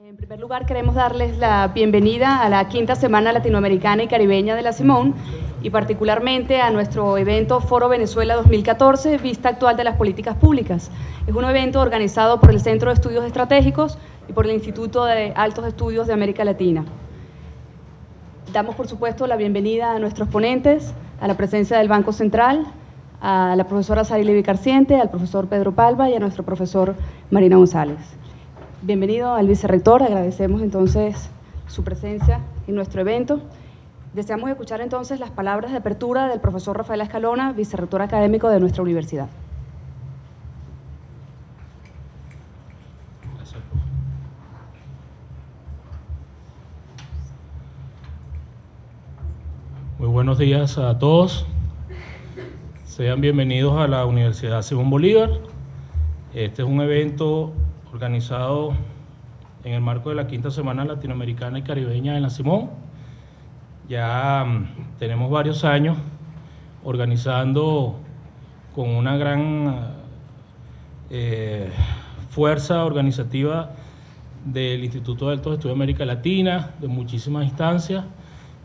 En primer lugar, queremos darles la bienvenida a la quinta Semana Latinoamericana y Caribeña de la Simón y particularmente a nuestro evento Foro Venezuela 2014, Vista Actual de las Políticas Públicas. Es un evento organizado por el Centro de Estudios Estratégicos y por el Instituto de Altos Estudios de América Latina. Damos, por supuesto, la bienvenida a nuestros ponentes, a la presencia del Banco Central, a la profesora Sari Levi-Carciente, al profesor Pedro Palva y a nuestro profesor Marina González. Bienvenido al vicerrector, agradecemos entonces su presencia en nuestro evento. Deseamos escuchar entonces las palabras de apertura del profesor Rafael Escalona, vicerrector académico de nuestra universidad. Muy buenos días a todos. Sean bienvenidos a la Universidad Simón Bolívar. Este es un evento organizado en el marco de la quinta Semana Latinoamericana y Caribeña en la Simón. Ya tenemos varios años organizando con una gran fuerza organizativa del Instituto de Altos Estudios de América Latina, de muchísimas instancias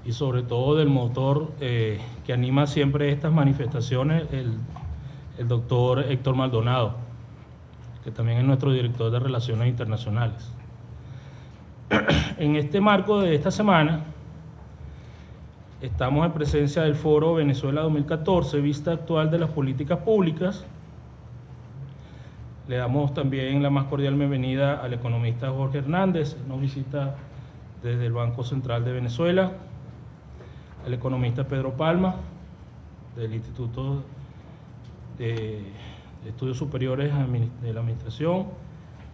y sobre todo del motor que anima siempre estas manifestaciones, el doctor Héctor Maldonado, que también es nuestro director de Relaciones Internacionales. En este marco de esta semana, estamos en presencia del Foro Venezuela 2014, Vista Actual de las Políticas Públicas. Le damos también la más cordial bienvenida al economista Jorge Hernández, nos visita desde el Banco Central de Venezuela, al economista Pedro Palma, del Instituto de Estudios Superiores de la Administración,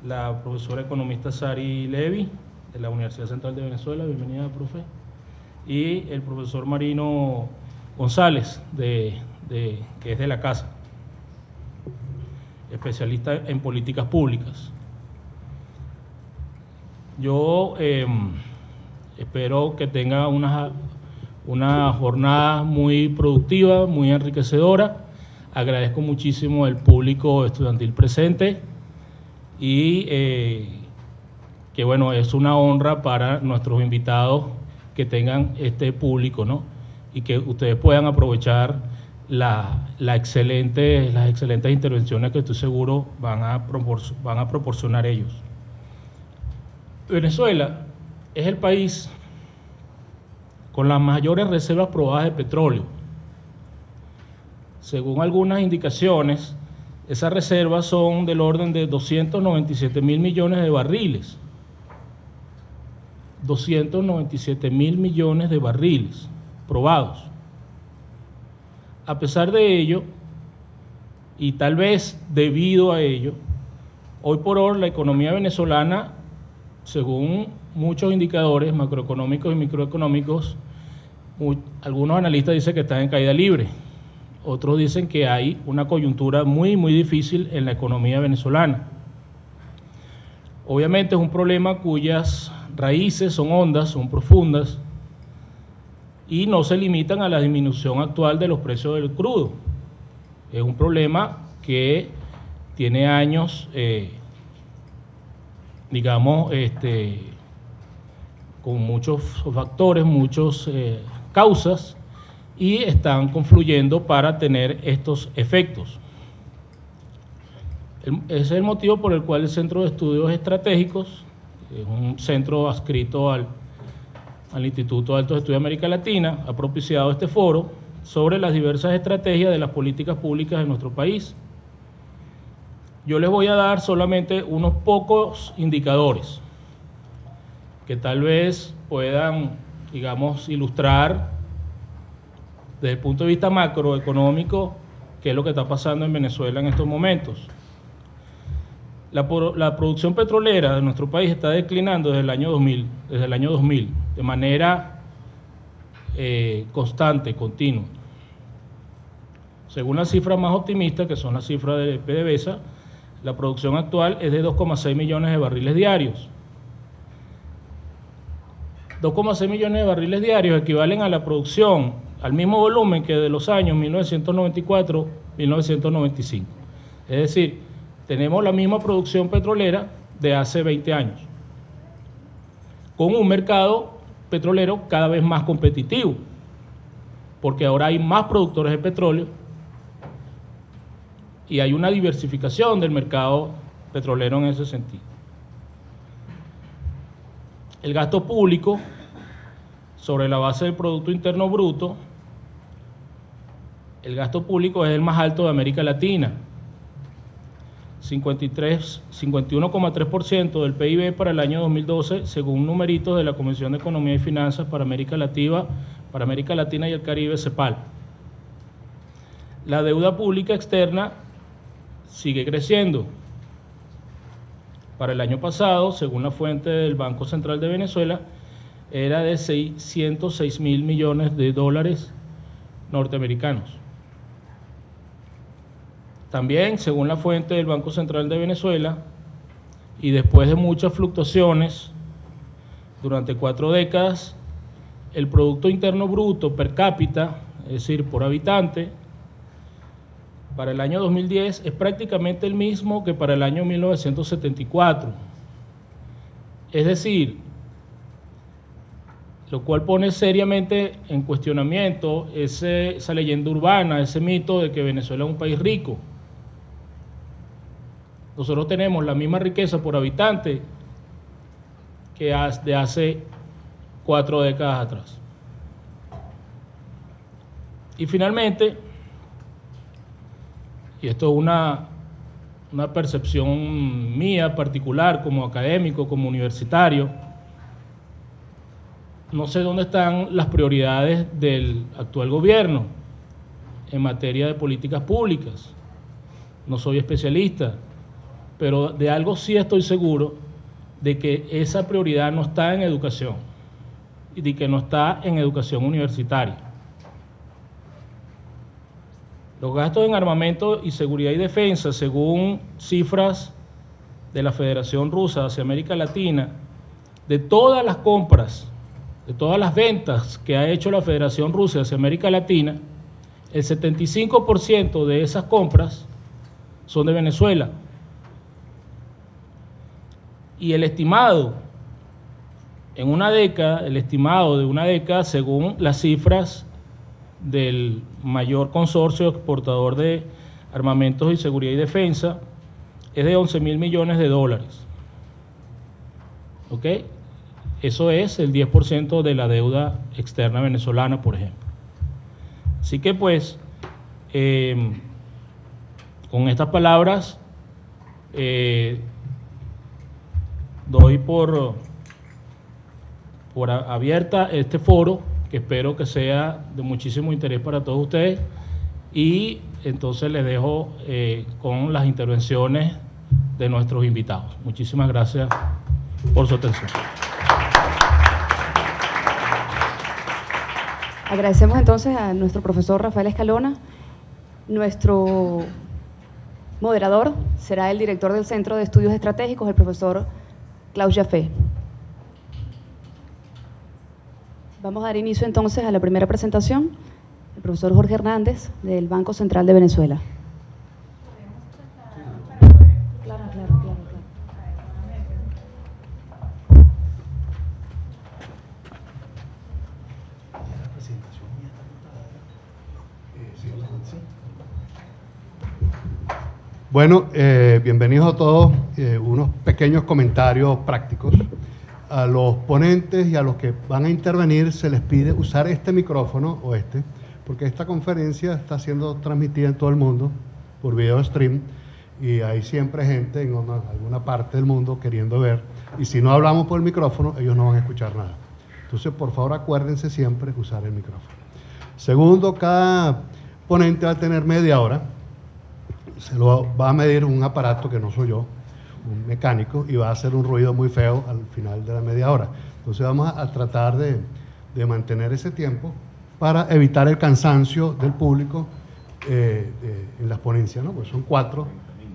la profesora economista Sari Levi, de la Universidad Central de Venezuela, bienvenida, profe, y el profesor Marino González, que es de la casa, especialista en políticas públicas. Yo espero que tenga una jornada muy productiva, muy enriquecedora. Agradezco muchísimo el público estudiantil presente y que bueno, es una honra para nuestros invitados que tengan este público, ¿no? Y que ustedes puedan aprovechar las excelentes intervenciones que estoy seguro van a proporcionar ellos. Venezuela es el país con las mayores reservas probadas de petróleo. Según algunas indicaciones, esas reservas son del orden de 297.000 millones de barriles. 297.000 millones de barriles probados. A pesar de ello, y tal vez debido a ello, hoy por hoy la economía venezolana, según muchos indicadores macroeconómicos y microeconómicos, algunos analistas dicen que está en caída libre. Otros dicen que hay una coyuntura muy difícil en la economía venezolana. Obviamente es un problema cuyas raíces son hondas, son profundas y no se limitan a la disminución actual de los precios del crudo. Es un problema que tiene años, con muchos factores, muchas causas, y están confluyendo para tener estos efectos. Ese es el motivo por el cual el Centro de Estudios Estratégicos, es un centro adscrito al Instituto de Altos Estudios de América Latina, ha propiciado este foro sobre las diversas estrategias de las políticas públicas de nuestro país. Yo les voy a dar solamente unos pocos indicadores que tal vez puedan, ilustrar desde el punto de vista macroeconómico qué es lo que está pasando en Venezuela en estos momentos. La producción petrolera de nuestro país está declinando desde el año 2000 de manera constante, continua. Según las cifras más optimistas, que son las cifras de PDVSA, la producción actual es de 2,6 millones de barriles diarios. 2,6 millones de barriles diarios equivalen a la producción, al mismo volumen que de los años 1994-1995. Es decir, tenemos la misma producción petrolera de hace 20 años. con un mercado petrolero cada vez más competitivo, porque ahora hay más productores de petróleo y hay una diversificación del mercado petrolero en ese sentido. El gasto público, sobre la base del Producto Interno Bruto, el gasto público es el más alto de América Latina. 51,3% del PIB para el año 2012, según numeritos de la Comisión de Economía y Finanzas para América Latina y el Caribe, CEPAL. La deuda pública externa sigue creciendo. Para el año pasado, según la fuente del Banco Central de Venezuela, era de 606.000 millones de dólares norteamericanos. También, según la fuente del Banco Central de Venezuela, y después de muchas fluctuaciones durante 4 décadas, el Producto Interno Bruto per cápita, es decir, por habitante, para el año 2010 es prácticamente el mismo que para el año 1974. Es decir, lo cual pone seriamente en cuestionamiento esa leyenda urbana, ese mito de que Venezuela es un país rico. Nosotros tenemos la misma riqueza por habitante que de hace 4 décadas atrás. Y finalmente, y esto es una percepción mía particular como académico, como universitario, no sé dónde están las prioridades del actual gobierno en materia de políticas públicas. No soy especialista, pero de algo sí estoy seguro, de que esa prioridad no está en educación y de que no está en educación universitaria. Los gastos en armamento y seguridad y defensa, según cifras de la Federación Rusa hacia América Latina, de todas las compras, de todas las ventas que ha hecho la Federación Rusa hacia América Latina, el 75% de esas compras son de Venezuela. Y el estimado de una década, según las cifras del mayor consorcio exportador de armamentos y seguridad y defensa, es de 11.000 millones de dólares. ¿Ok? Eso es el 10% de la deuda externa venezolana, por ejemplo. Así que pues, con estas palabras, doy por abierta este foro, que espero que sea de muchísimo interés para todos ustedes, y entonces les dejo con las intervenciones de nuestros invitados. Muchísimas gracias por su atención. Agradecemos entonces a nuestro profesor Rafael Escalona. Nuestro moderador será el director del Centro de Estudios Estratégicos, el profesor Klaus Jaffe. Vamos a dar inicio entonces a la primera presentación, el profesor Jorge Hernández, del Banco Central de Venezuela. Claro. Bueno, bienvenidos a todos. Unos pequeños comentarios prácticos. A los ponentes y a los que van a intervenir se les pide usar este micrófono porque esta conferencia está siendo transmitida en todo el mundo por video stream y hay siempre gente en alguna parte del mundo queriendo ver, y si no hablamos por el micrófono ellos no van a escuchar nada. Entonces, por favor, acuérdense siempre usar el micrófono. Segundo, cada ponente va a tener media hora. Se lo va a medir un aparato que no soy yo, un mecánico, y va a hacer un ruido muy feo al final de la media hora. Entonces vamos a tratar de mantener ese tiempo para evitar el cansancio del público en las ponencias, ¿no? Pues son 4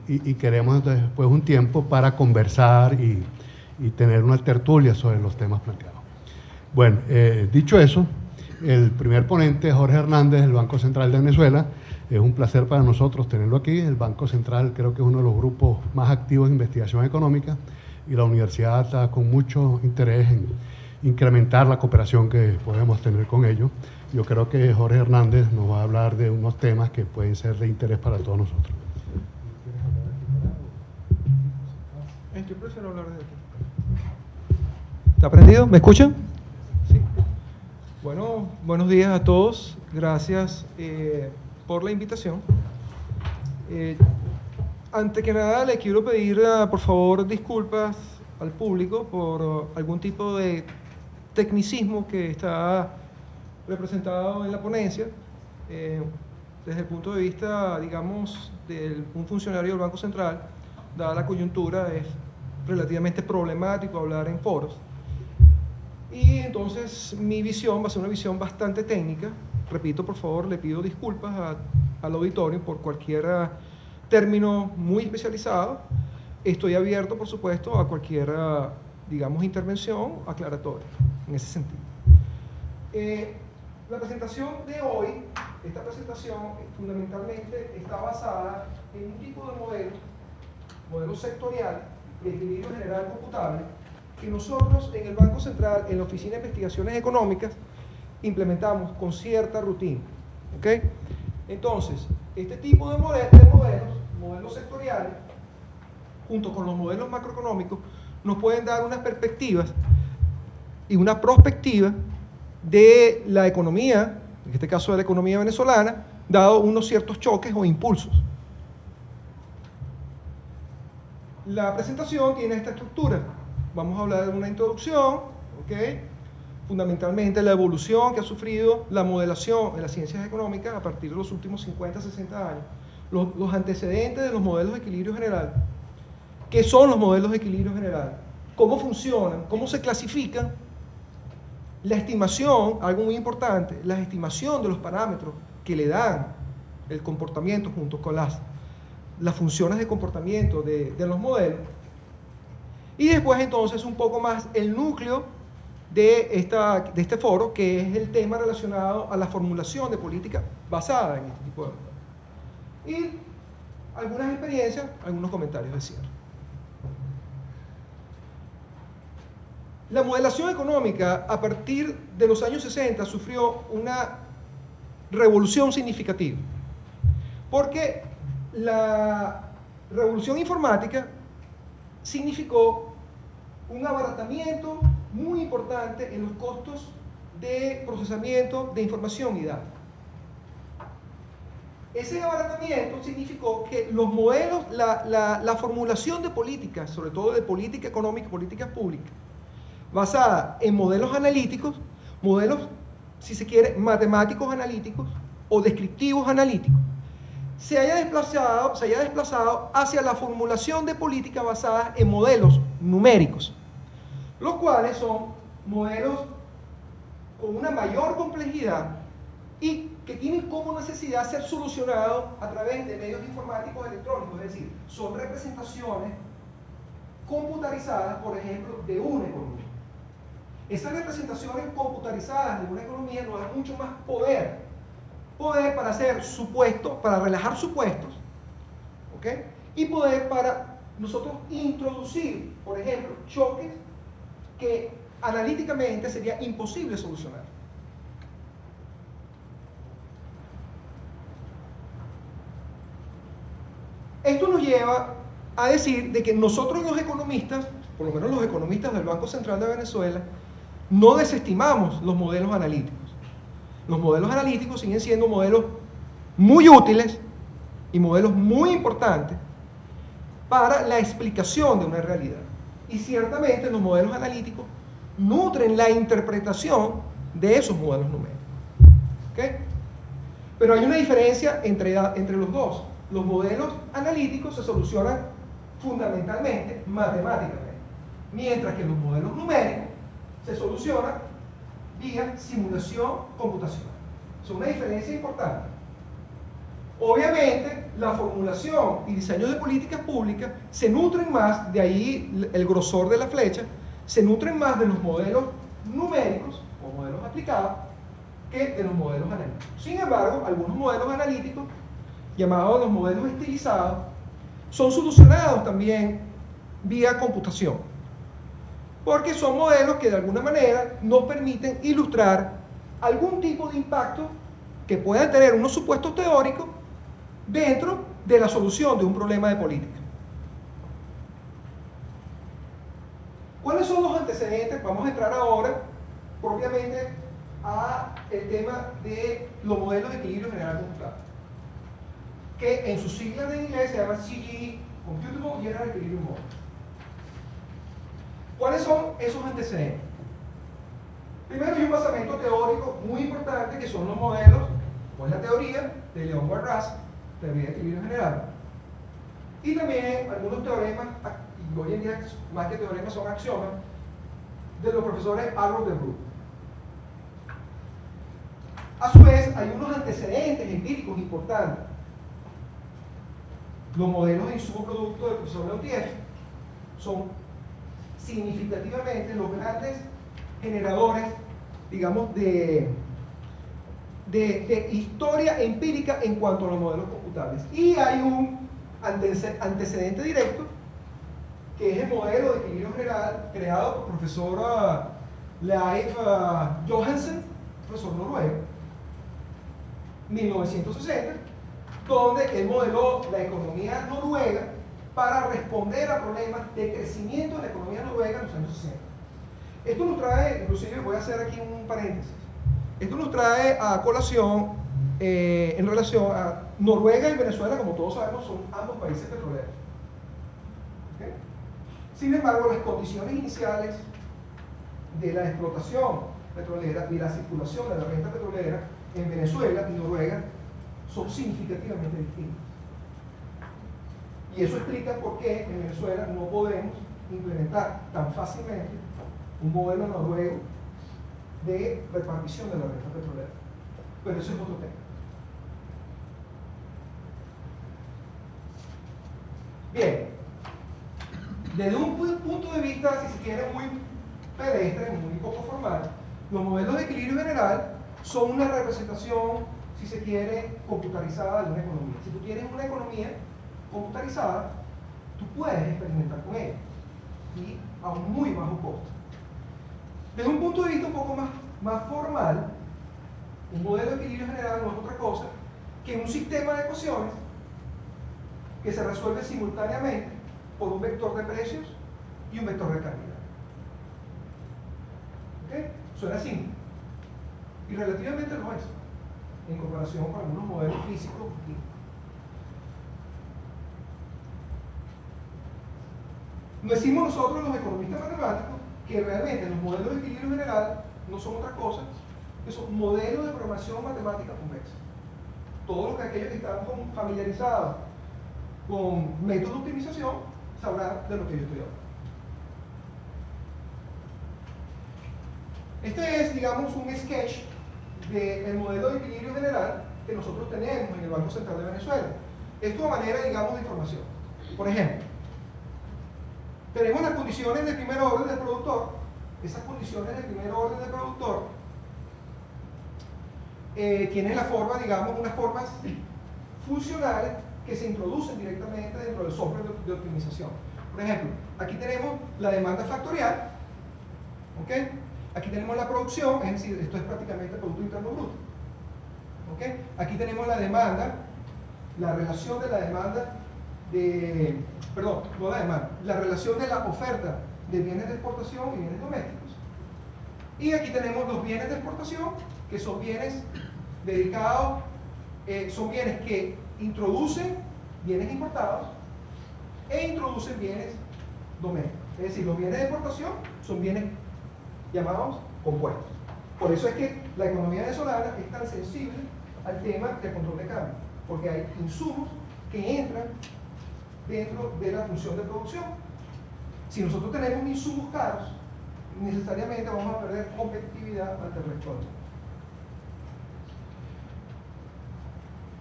y queremos entonces después un tiempo para conversar y tener una tertulia sobre los temas planteados. Bueno, dicho eso, el primer ponente es Jorge Hernández, del Banco Central de Venezuela. Es un placer para nosotros tenerlo aquí. El Banco Central creo que es uno de los grupos más activos de investigación económica y la universidad está con mucho interés incrementar la cooperación que podemos tener con ellos. Yo creo que Jorge Hernández nos va a hablar de unos temas que pueden ser de interés para todos nosotros. Yo prefiero hablar de aquí. ¿Está prendido? ¿Me escuchan? Sí. Bueno, buenos días a todos. Gracias por la invitación. Antes que nada, le quiero pedir, por favor, disculpas al público por algún tipo de tecnicismo que está representado en la ponencia. Desde el punto de vista, digamos, de un funcionario del Banco Central, dada la coyuntura, es relativamente problemático hablar en foros. Y entonces mi visión va a ser una visión bastante técnica. Repito, por favor, le pido disculpas al auditorio por cualquier término muy especializado. Estoy abierto, por supuesto, a cualquier, digamos, intervención aclaratoria en ese sentido. La presentación de hoy, esta presentación fundamentalmente está basada en un tipo de modelo sectorial de equilibrio general computable, que nosotros en el Banco Central, en la Oficina de Investigaciones Económicas, implementamos con cierta rutina. ¿Okay? Entonces, este tipo de modelos sectoriales, junto con los modelos macroeconómicos, nos pueden dar unas perspectivas y una prospectiva de la economía, en este caso de la economía venezolana, dado unos ciertos choques o impulsos. La presentación tiene esta estructura. Vamos a hablar de una introducción, ¿okay? Fundamentalmente la evolución que ha sufrido la modelación en las ciencias económicas a partir de los últimos 50, 60 años, los antecedentes de los modelos de equilibrio general. ¿Qué son los modelos de equilibrio general? ¿Cómo funcionan? ¿Cómo se clasifican? La estimación, algo muy importante, la estimación de los parámetros que le dan el comportamiento junto con las funciones de comportamiento de los modelos. Y después entonces un poco más el núcleo de este foro, que es el tema relacionado a la formulación de política basada en este tipo de modelos. Y algunas experiencias, algunos comentarios de cierre. La modelación económica a partir de los años 60 sufrió una revolución significativa, porque la revolución informática significó un abaratamiento muy importante en los costos de procesamiento de información y datos. Ese abaratamiento significó que los modelos, la formulación de políticas, sobre todo de política económica y políticas públicas, basada en modelos analíticos, modelos, si se quiere, matemáticos analíticos o descriptivos analíticos, se haya desplazado hacia la formulación de políticas basadas en modelos numéricos, los cuales son modelos con una mayor complejidad y que tienen como necesidad ser solucionados a través de medios informáticos electrónicos, es decir, son representaciones computarizadas, por ejemplo, de una economía. Esas representaciones computarizadas de una economía nos dan mucho más poder para hacer supuestos, para relajar supuestos, ¿okay? Y poder para nosotros introducir, por ejemplo, choques que analíticamente sería imposible solucionar. Esto nos lleva a decir de que nosotros los economistas, por lo menos los economistas del Banco Central de Venezuela, no desestimamos los modelos analíticos. Los modelos analíticos siguen siendo modelos muy útiles y modelos muy importantes para la explicación de una realidad. Y ciertamente los modelos analíticos nutren la interpretación de esos modelos numéricos. ¿Okay? Pero hay una diferencia entre los dos. Los modelos analíticos se solucionan fundamentalmente matemáticamente, mientras que los modelos numéricos se solucionan vía simulación computacional. Es una diferencia importante. Obviamente, la formulación y diseño de políticas públicas se nutren más, de ahí el grosor de la flecha, se nutren más de los modelos numéricos o modelos aplicados que de los modelos analíticos. Sin embargo, algunos modelos analíticos, llamados los modelos estilizados, son solucionados también vía computación. porque son modelos que de alguna manera nos permiten ilustrar algún tipo de impacto que puedan tener unos supuestos teóricos dentro de la solución de un problema de política. ¿Cuáles son los antecedentes? Vamos a entrar ahora propiamente a el tema de los modelos de equilibrio general computable, que en sus siglas de inglés se llama CGE, Computable General Equilibrium Model. ¿Cuáles son esos antecedentes? Primero hay un basamento teórico muy importante que son los modelos, o la teoría de Leon Warras, teoría de equilibrio general, y también algunos teoremas, y hoy en día más que teoremas son axiomas, de los profesores Arrow de Brooke. A su vez, hay unos antecedentes empíricos importantes. Los modelos de insumo producto del profesor Leontief son significativamente los grandes generadores, digamos, de historia empírica en cuanto a los modelos computables. Y hay un antecedente directo, que es el modelo de equilibrio general creado por el profesor Leif Johansen, profesor noruego, 1960, donde él modeló la economía noruega para responder a problemas de crecimiento de la economía noruega en los años 60. Esto nos trae, inclusive voy a hacer aquí un paréntesis, esto nos trae a colación en relación a Noruega y Venezuela, como todos sabemos, son ambos países petroleros. ¿Okay? Sin embargo, las condiciones iniciales de la explotación petrolera y la circulación de la renta petrolera en Venezuela y Noruega son significativamente distintas. Y eso explica por qué en Venezuela no podemos implementar tan fácilmente un modelo noruego de repartición de la renta petrolera. Pero eso es otro tema. Bien, desde un punto de vista, si se quiere, muy pedestre, muy poco formal, los modelos de equilibrio general son una representación, si se quiere, computarizada de una economía. Si tú tienes una economía computarizada, tú puedes experimentar con ella y a un muy bajo costo. Desde un punto de vista un poco más formal, un modelo de equilibrio general no es otra cosa que un sistema de ecuaciones que se resuelve simultáneamente por un vector de precios y un vector de calidad. ¿Okay? Suena simple y relativamente lo es en comparación con algunos modelos físicos. No decimos nosotros los economistas matemáticos que realmente los modelos de equilibrio general no son otra cosa que son modelos de programación matemática convexa. Todos aquellos que están familiarizados con métodos de optimización sabrán de lo que yo estoy hablando. Este es, digamos, un sketch del modelo de equilibrio general que nosotros tenemos en el Banco Central de Venezuela. Esto a manera, digamos, de información. Por ejemplo, tenemos las condiciones de primer orden del productor. Esas condiciones de primer orden del productor tienen la forma, digamos, unas formas funcionales que se introducen directamente dentro del software de optimización. Por ejemplo, aquí tenemos la demanda factorial, ¿okay? Aquí tenemos la producción, es decir, esto es prácticamente el Producto Interno Bruto. ¿Okay? Aquí tenemos la demanda, la relación de la demanda de, perdón, no la demanda, la relación de la oferta de bienes de exportación y bienes domésticos. Y aquí tenemos los bienes de exportación, que son bienes dedicados, son bienes que introducen bienes importados e introducen bienes domésticos. Es decir, los bienes de exportación son bienes llamados compuestos. Por eso es que la economía venezolana es tan sensible al tema del control de cambio, porque hay insumos que entran dentro de la función de producción. Si nosotros tenemos insumos caros, necesariamente vamos a perder competitividad ante el resto del mundo.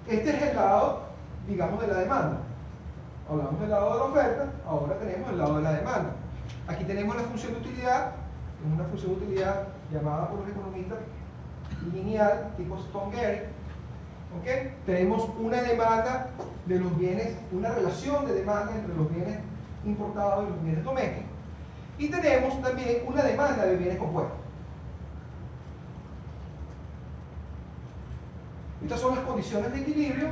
Este es el lado, digamos, de la demanda. Hablamos del lado de la oferta, ahora tenemos el lado de la demanda. Aquí tenemos la función de utilidad, que es una función de utilidad llamada por los economistas lineal, tipo Stone-Gehry. ¿Okay? Tenemos una demanda de los bienes, una relación de demanda entre los bienes importados y los bienes domésticos. Y tenemos también una demanda de bienes compuestos. Estas son las condiciones de equilibrio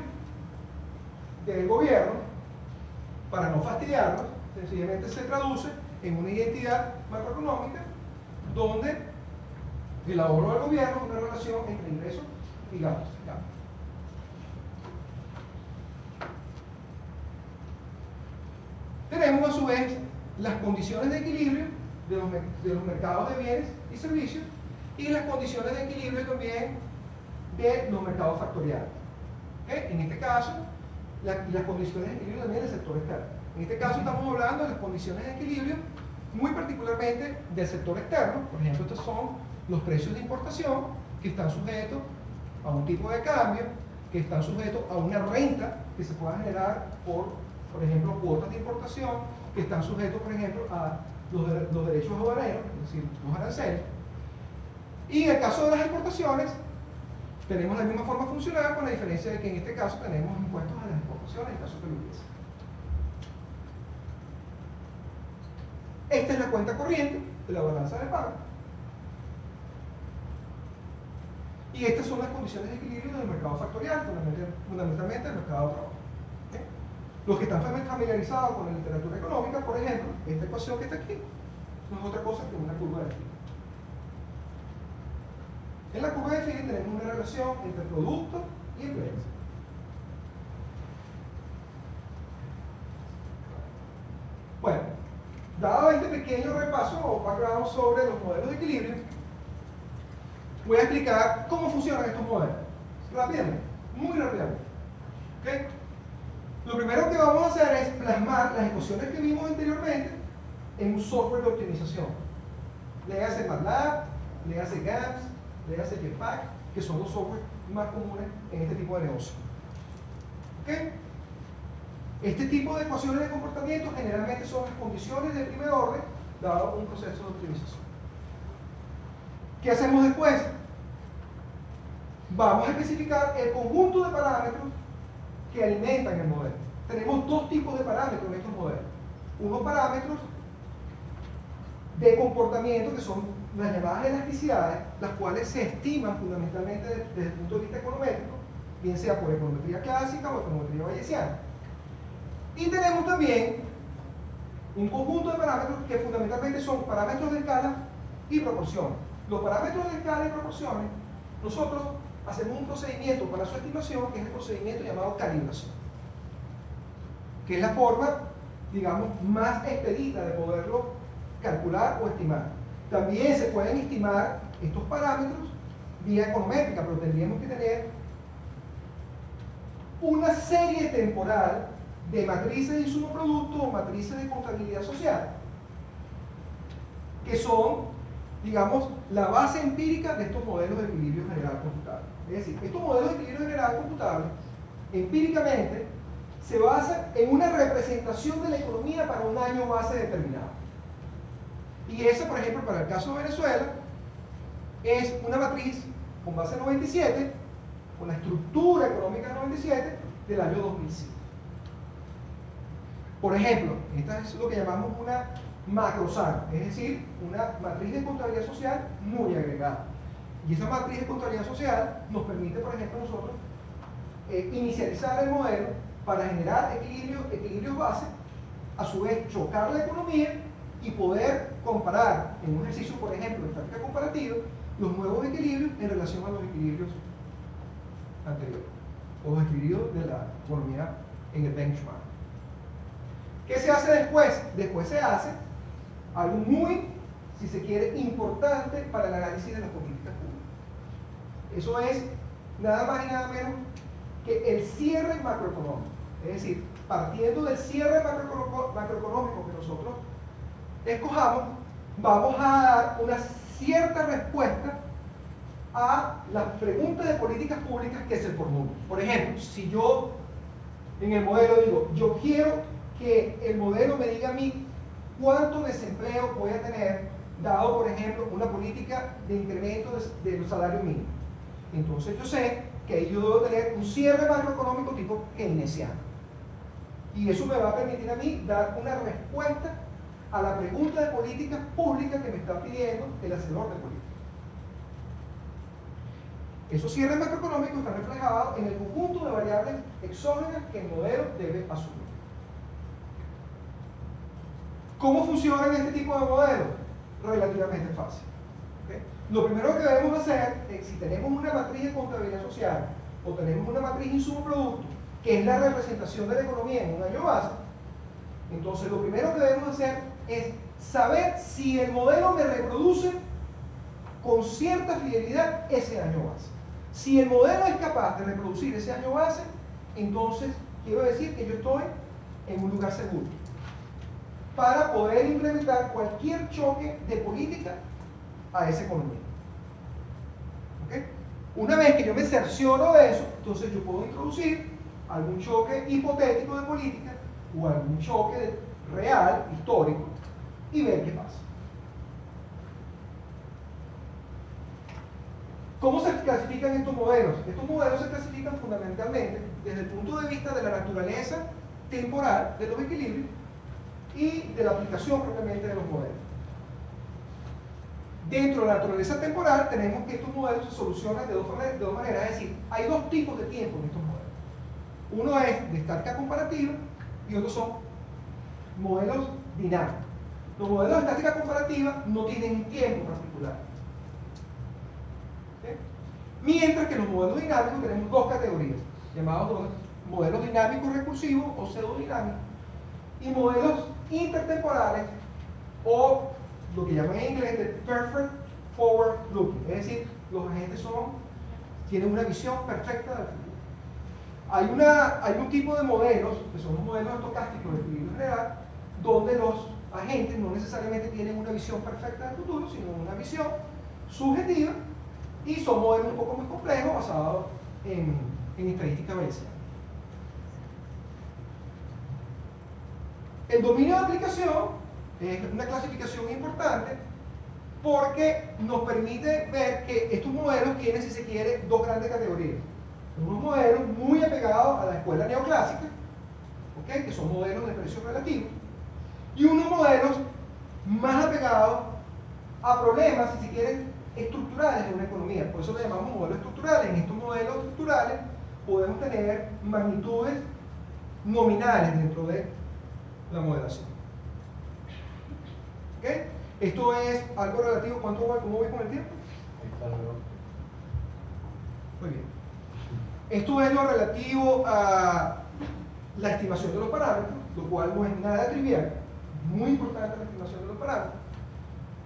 del gobierno. Para no fastidiarnos, sencillamente se traduce en una identidad macroeconómica donde el ahorro del gobierno es una relación entre ingresos y gastos. Tenemos a su vez las condiciones de equilibrio de los mercados de bienes y servicios y las condiciones de equilibrio también de los mercados factoriales. ¿Okay? En este caso, las condiciones de equilibrio también del sector externo. En este caso estamos hablando de las condiciones de equilibrio muy particularmente del sector externo. Por ejemplo, estos son los precios de importación que están sujetos a un tipo de cambio, que están sujetos a una renta que se pueda generar por ejemplo, cuotas de importación, que están sujetos, por ejemplo, a los derechos aduaneros, es decir, los aranceles. Y en el caso de las exportaciones, tenemos la misma forma funcional, con la diferencia de que en este caso tenemos impuestos a las exportaciones, en el caso que lo hubiese. Esta es la cuenta corriente de la balanza de pago. Y estas son las condiciones de equilibrio del mercado factorial, fundamentalmente del mercado de trabajo. ¿Okay? Los que están familiarizados con la literatura económica, por ejemplo, esta ecuación que está aquí, no es otra cosa que una curva de Phillips. En la curva de Phillips tenemos una relación entre producto y influencia. Bueno, dado este pequeño repaso o background sobre los modelos de equilibrio, voy a explicar cómo funcionan estos modelos. Rápidamente, muy rápidamente. ¿Okay? Lo primero que vamos a hacer es plasmar las ecuaciones que vimos anteriormente en un software de optimización. Léase MATLAB, léase GAMS, léase Jetpack, que son los softwares más comunes en este tipo de negocio. ¿Okay? Este tipo de ecuaciones de comportamiento generalmente son las condiciones de primer orden dado un proceso de optimización. ¿Qué hacemos después? Vamos a especificar el conjunto de parámetros que alimentan el modelo. Tenemos dos tipos de parámetros en estos modelos. Unos parámetros de comportamiento que son las llamadas elasticidades, las cuales se estiman fundamentalmente desde el punto de vista econométrico, bien sea por econometría clásica o econometría bayesiana. Y tenemos también un conjunto de parámetros que fundamentalmente son parámetros de escala y proporciones. Los parámetros de escala y proporciones, nosotros hacemos un procedimiento para su estimación, que es el procedimiento llamado calibración, que es la forma, digamos, más expedita de poderlo calcular o estimar. También se pueden estimar estos parámetros vía econométrica, pero tendríamos que tener una serie temporal de matrices de insumo producto o matrices de contabilidad social, que son, digamos, la base empírica de estos modelos de equilibrio general computable. Es decir, estos modelos de equilibrio general computable, empíricamente, se basan en una representación de la economía para un año base determinado. Y esa, por ejemplo, para el caso de Venezuela, es una matriz con base 97, con la estructura económica 97 del año 2005. Por ejemplo, esta es lo que llamamos una macrosan, es decir, una matriz de contabilidad social muy agregada. Y esa matriz de contabilidad social nos permite, por ejemplo, nosotros inicializar el modelo para generar equilibrios base, a su vez chocar la economía y poder comparar en un ejercicio, por ejemplo, de práctica comparativa, los nuevos equilibrios en relación a los equilibrios anteriores, o los equilibrios de la economía en el benchmark. ¿Qué se hace después? Después se hace algo muy, si se quiere, importante para el análisis de las políticas públicas. Eso es nada más y nada menos que el cierre macroeconómico. Es decir, partiendo del cierre macroeconómico que nosotros escojamos, vamos a dar una cierta respuesta a las preguntas de políticas públicas que se formulan. Por ejemplo, si yo en el modelo digo, yo quiero que el modelo me diga a mí cuánto desempleo voy a tener, dado, por ejemplo, una política de incremento de los salarios mínimos. Entonces yo sé que ahí yo debo tener un cierre macroeconómico tipo keynesiano. Y eso me va a permitir a mí dar una respuesta a la pregunta de políticas públicas que me está pidiendo el hacedor de política. Esos cierres macroeconómicos están reflejados en el conjunto de variables exógenas que el modelo debe asumir. ¿Cómo funcionan este tipo de modelos? Relativamente fácil. ¿Okay? Lo primero que debemos hacer es, si tenemos una matriz de contabilidad social o tenemos una matriz insumo-producto, que es la representación de la economía en un año base, entonces lo primero que debemos hacer es saber si el modelo me reproduce con cierta fidelidad ese año base. Si el modelo es capaz de reproducir ese año base, entonces quiero decir que yo estoy en un lugar seguro para poder implementar cualquier choque de política a esa economía. ¿Okay? Una vez que yo me cercioro de eso, entonces yo puedo introducir algún choque hipotético de política o algún choque real, histórico, y ver qué pasa. ¿Cómo se clasifican estos modelos? Estos modelos se clasifican fundamentalmente desde el punto de vista de la naturaleza temporal de los equilibrios y de la aplicación propiamente de los modelos. Dentro de la naturaleza temporal tenemos que estos modelos se solucionan de dos maneras, es decir, hay dos tipos de tiempo en estos modelos. Uno es de estática comparativa y otros son modelos dinámicos. Los modelos de estática comparativa no tienen un tiempo particular. ¿Okay? Mientras que los modelos dinámicos tenemos dos categorías, llamados modelos dinámicos recursivos o pseudodinámicos, y modelos intertemporales o lo que llaman en inglés de perfect forward looking, es decir, los agentes tienen una visión perfecta del futuro. Hay un tipo de modelos, que son los modelos estocásticos de equilibrio general, donde los agentes no necesariamente tienen una visión perfecta del futuro, sino una visión subjetiva, y son modelos un poco más complejos basados en estadística bayesiana. El dominio de aplicación es una clasificación importante porque nos permite ver que estos modelos tienen, si se quiere, dos grandes categorías. Unos modelos muy apegados a la escuela neoclásica, ¿okay? Que son modelos de precios relativos, y unos modelos más apegados a problemas, si se quieren, estructurales de una economía. Por eso le llamamos modelos estructurales. En estos modelos estructurales podemos tener magnitudes nominales dentro de la modelación. ¿Okay? Esto es algo relativo. ¿Cómo voy con el tiempo? Muy bien. Esto es lo relativo a la estimación de los parámetros, lo cual no es nada trivial. Muy importante la estimación de los parámetros.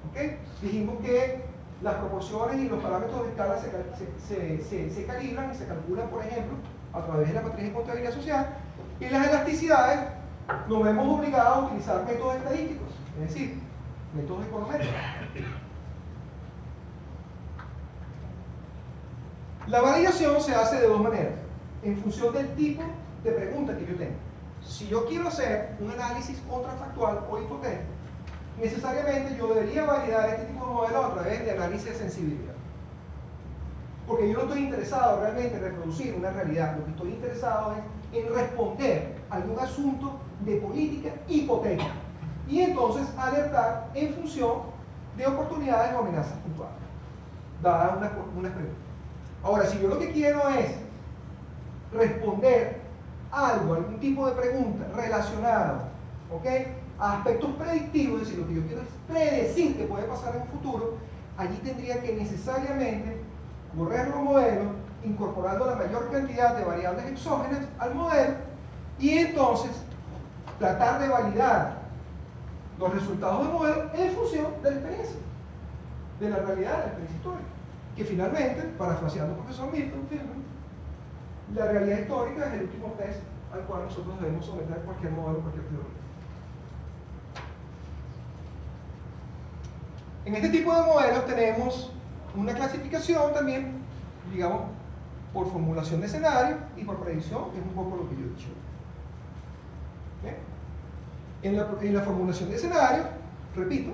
¿Okay? Dijimos que las proporciones y los parámetros de escala se calibran y se calculan, por ejemplo, a través de la matriz de contabilidad social, y las elasticidades nos vemos obligados a utilizar métodos estadísticos, es decir, métodos econométricos. La variación se hace de dos maneras, en función del tipo de pregunta que yo tengo. Si yo quiero hacer un análisis contrafactual o hipotético, necesariamente yo debería validar este tipo de modelos a través de análisis de sensibilidad. Porque yo no estoy interesado realmente en reproducir una realidad, lo que estoy interesado es en responder a algún asunto de política hipotética y entonces alertar en función de oportunidades o amenazas puntuales, dadas unas preguntas. Ahora, si yo lo que quiero es responder algún tipo de pregunta relacionado, ¿okay?, a aspectos predictivos, es decir, lo que yo quiero es predecir que puede pasar en un futuro, allí tendría que necesariamente correr los modelos, incorporando la mayor cantidad de variables exógenas al modelo, y entonces tratar de validar los resultados del modelo en función de la experiencia, de la realidad, de la experiencia histórica, que finalmente, parafraseando al profesor Milton Friedman, la realidad histórica es el último test al cual nosotros debemos someter cualquier modelo, cualquier teoría. En este tipo de modelos tenemos una clasificación también, digamos, por formulación de escenario y por predicción, que es un poco lo que yo he dicho. ¿Okay? En la formulación de escenario, repito,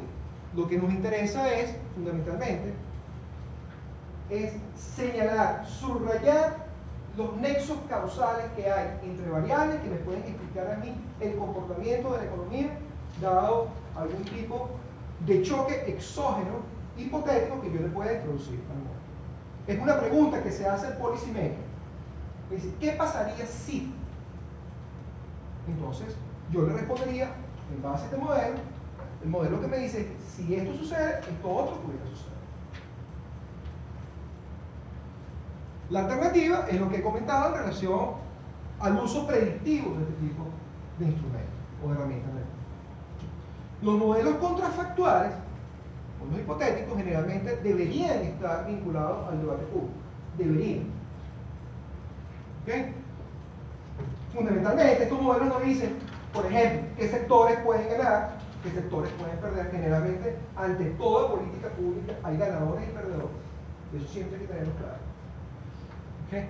lo que nos interesa es, fundamentalmente, es señalar, subrayar los nexos causales que hay entre variables que me pueden explicar a mí el comportamiento de la economía dado algún tipo de choque exógeno hipotético que yo le pueda introducir al modelo. Es una pregunta que se hace el policy maker. Dice, ¿qué pasaría si? Entonces, yo le respondería, en base a este modelo, el modelo que me dice, si esto sucede, esto otro pudiera suceder. La alternativa es lo que he comentado en relación al uso predictivo de este tipo de instrumentos o de herramientas. Los modelos contrafactuales, o los hipotéticos, generalmente deberían estar vinculados al debate público. Deberían. ¿Okay? Fundamentalmente, estos modelos nos dicen, por ejemplo, qué sectores pueden ganar, qué sectores pueden perder. Generalmente, ante toda política pública, hay ganadores y perdedores. Eso siempre hay que tenerlo claro. ¿Okay?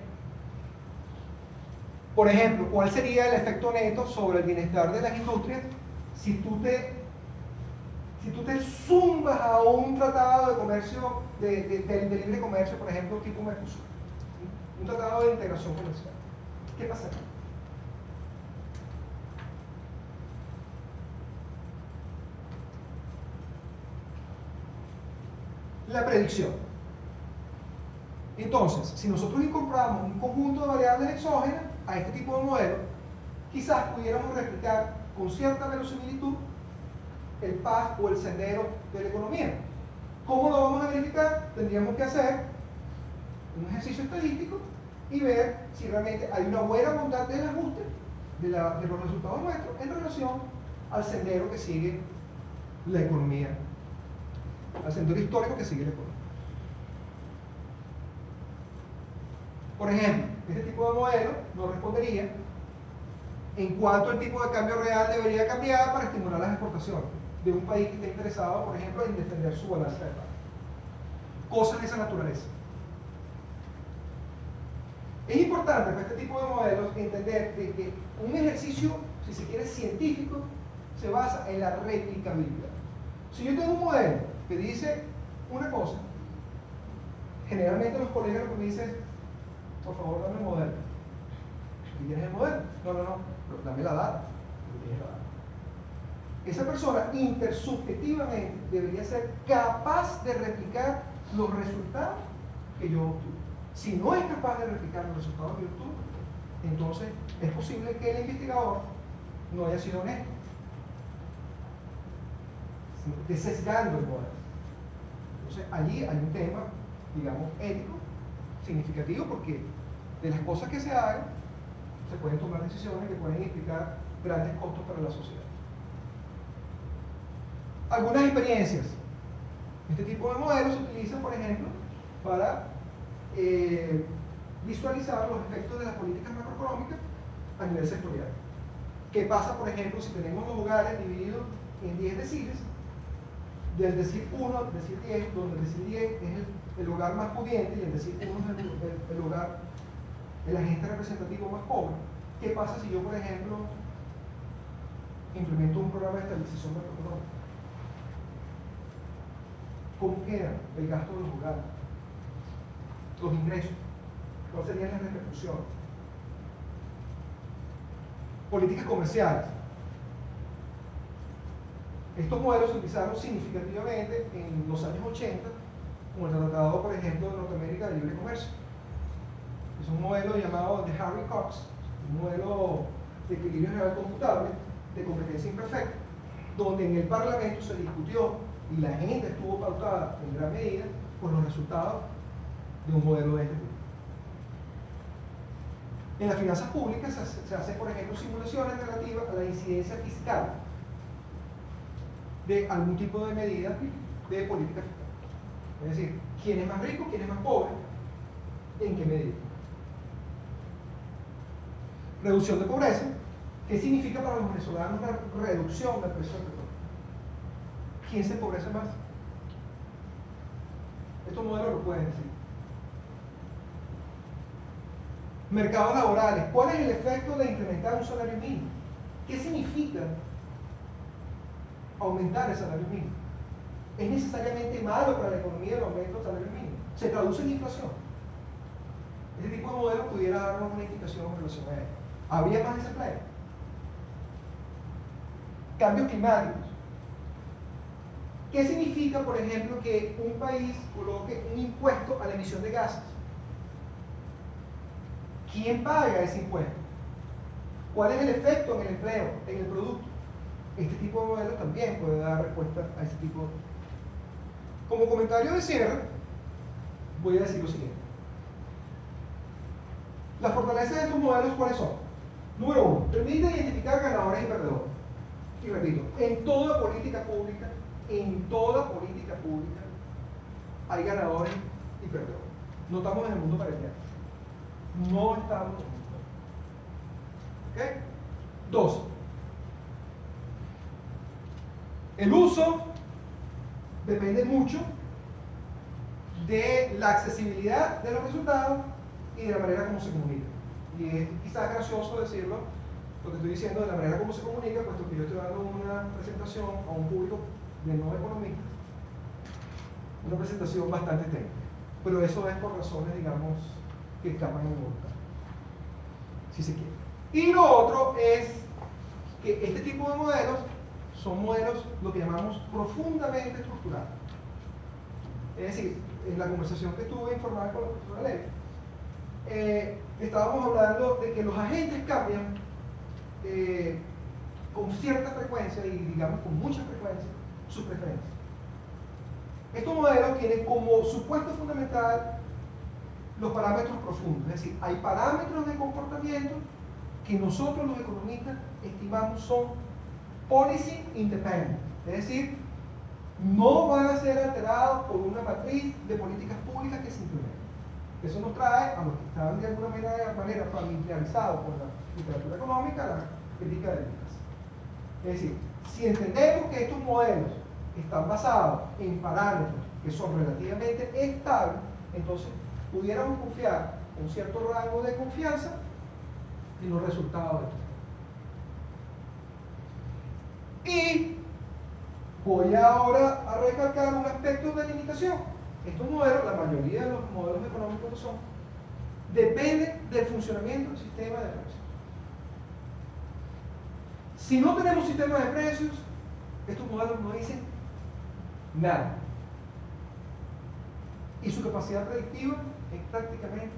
Por ejemplo, ¿cuál sería el efecto neto sobre el bienestar de las industrias si tú te zumbas a un tratado de comercio, de libre comercio, por ejemplo, tipo Mercosur? Un tratado de integración comercial. ¿Qué pasaría? La predicción. Entonces, si nosotros incorporamos un conjunto de variables exógenas a este tipo de modelo, quizás pudiéramos replicar con cierta verosimilitud el path o el sendero de la economía. ¿Cómo lo vamos a verificar? Tendríamos que hacer un ejercicio estadístico y ver si realmente hay una buena voluntad del ajuste de los resultados nuestros en relación al sendero que sigue la economía, al sendero histórico que sigue la economía. Por ejemplo, este tipo de modelo nos respondería en cuánto el tipo de cambio real debería cambiar para estimular las exportaciones de un país que esté interesado, por ejemplo, en defender su balanza de pagos. Cosas de esa naturaleza. Es importante para este tipo de modelos entender de que un ejercicio, si se quiere, científico, se basa en la replicabilidad. Si yo tengo un modelo que dice una cosa, generalmente los colegas lo que me dicen, por favor, dame el modelo. ¿Y tienes el modelo? No, pero dame la data. Esa persona intersubjetivamente debería ser capaz de replicar los resultados que yo obtuve. Si no es capaz de replicar los resultados que yo obtuve, entonces es posible que el investigador no haya sido honesto, esté sesgando el modelo. Entonces allí hay un tema, digamos, ético significativo, porque de las cosas que se hagan se pueden tomar decisiones que pueden implicar grandes costos para la sociedad. Algunas experiencias. Este tipo de modelos se utilizan, por ejemplo, para visualizar los efectos de las políticas macroeconómicas a nivel sectorial. ¿Qué pasa, por ejemplo, si tenemos los hogares divididos en 10 deciles? Del decil 1 al decil 10, donde el decil 10 es el hogar más pudiente y el decil 1 es el hogar, el agente representativo más pobre. ¿Qué pasa si yo, por ejemplo, implemento un programa de estabilización macroeconómica? ¿Cómo queda el gasto de los hogares? Los ingresos. ¿Cuáles serían las repercusiones? Políticas comerciales. Estos modelos se utilizaron significativamente en los años 80 con el Tratado, por ejemplo, de Norteamérica de Libre Comercio. Es un modelo llamado de Harry Cox, un modelo de equilibrio real computable de competencia imperfecta, donde en el Parlamento se discutió y la agenda estuvo pautada en gran medida por los resultados de un modelo de este tipo. En las finanzas públicas se hacen, por ejemplo, simulaciones relativas a la incidencia fiscal de algún tipo de medida de política fiscal. Es decir, quién es más rico, quién es más pobre, en qué medida. Reducción de pobreza. ¿Qué significa para los venezolanos una reducción del precio del petróleo? ¿Quién se empobrece más? Estos modelos lo pueden decir. Mercados laborales. ¿Cuál es el efecto de incrementar un salario mínimo? ¿Qué significa aumentar el salario mínimo? ¿Es necesariamente malo para la economía el aumento del salario mínimo? ¿Se traduce en inflación? Este tipo de modelo pudiera darnos una indicación en relación a ello. ¿Habría más desempleo? Cambios climáticos. ¿Qué significa, por ejemplo, que un país coloque un impuesto a la emisión de gases? ¿Quién paga ese impuesto? ¿Cuál es el efecto en el empleo, en el producto? Este tipo de modelo también puede dar respuesta a ese tipo de... Como comentario de cierre, voy a decir lo siguiente. Las fortalezas de estos modelos, ¿cuáles son? Número uno, permite identificar ganadores y perdedores. Y repito, en toda política pública, hay ganadores y perdedores. No estamos en el mundo parecido. No estamos en el mundo. ¿Ok? Dos, el uso depende mucho de la accesibilidad de los resultados y de la manera como se comunica. Y es quizás gracioso decirlo, lo que estoy diciendo de la manera como se comunica, puesto que yo estoy dando una presentación a un público de no economistas, una presentación bastante técnica. Pero eso es por razones, digamos, que escapan en voluntad, si se quiere. Y lo otro es que este tipo de modelos son modelos, lo que llamamos profundamente estructurados. Es decir, en la conversación que tuve informal con la profesora Ley, estábamos hablando de que los agentes cambian con cierta frecuencia y digamos con mucha frecuencia sus preferencias. Estos modelos tienen como supuesto fundamental los parámetros profundos, es decir, hay parámetros de comportamiento que nosotros los economistas estimamos son policy independent, es decir, no van a ser alterados por una matriz de políticas públicas que se implementen. Eso nos trae a los que están de alguna manera familiarizados con la literatura económica la crítica de Lucas. Es decir, si entendemos que estos modelos están basados en parámetros que son relativamente estables, entonces pudiéramos confiar un cierto rango de confianza en los resultados de esto. Y voy ahora a recalcar un aspecto de limitación. Estos modelos, la mayoría de los modelos económicos que son, dependen del funcionamiento del sistema de precios. Si no tenemos sistema de precios, estos modelos no dicen nada. Y su capacidad predictiva es prácticamente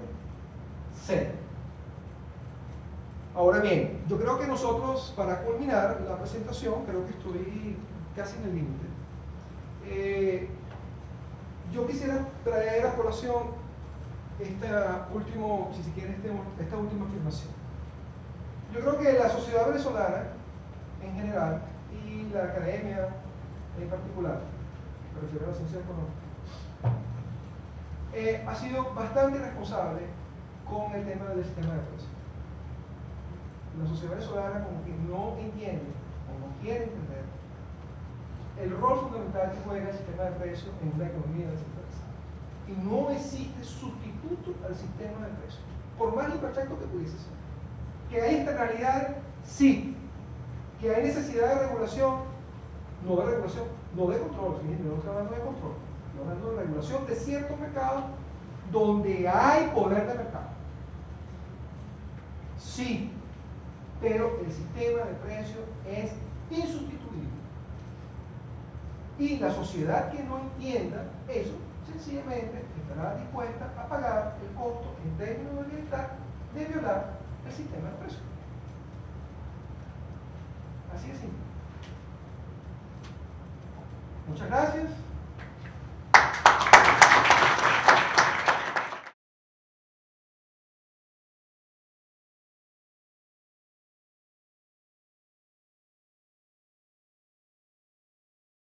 cero. Ahora bien, yo creo que nosotros, para culminar la presentación, creo que estoy casi en el límite. Yo quisiera traer a colación esta última afirmación. Yo creo que la sociedad venezolana, en general, y la academia en particular, me refiero a la ciencia económica, ha sido bastante responsable con el tema del sistema de precios. La sociedad venezolana como que no entiende o no quiere entender el rol fundamental que juega el sistema de precios en una economía descentralizada. Y no existe sustituto al sistema de precios, por más imperfecto que pudiese ser. Que hay externalidades, sí. Que hay necesidad de regulación, no de regulación, no de control. Fíjense, no estoy hablando de control, estoy hablando de regulación de ciertos mercados donde hay poder de mercado. Sí, pero el sistema de precios es insustituible. Y la sociedad que no entienda eso, sencillamente estará dispuesta a pagar el costo en términos de bienestar de violar el sistema de precios. Así de simple. Muchas gracias.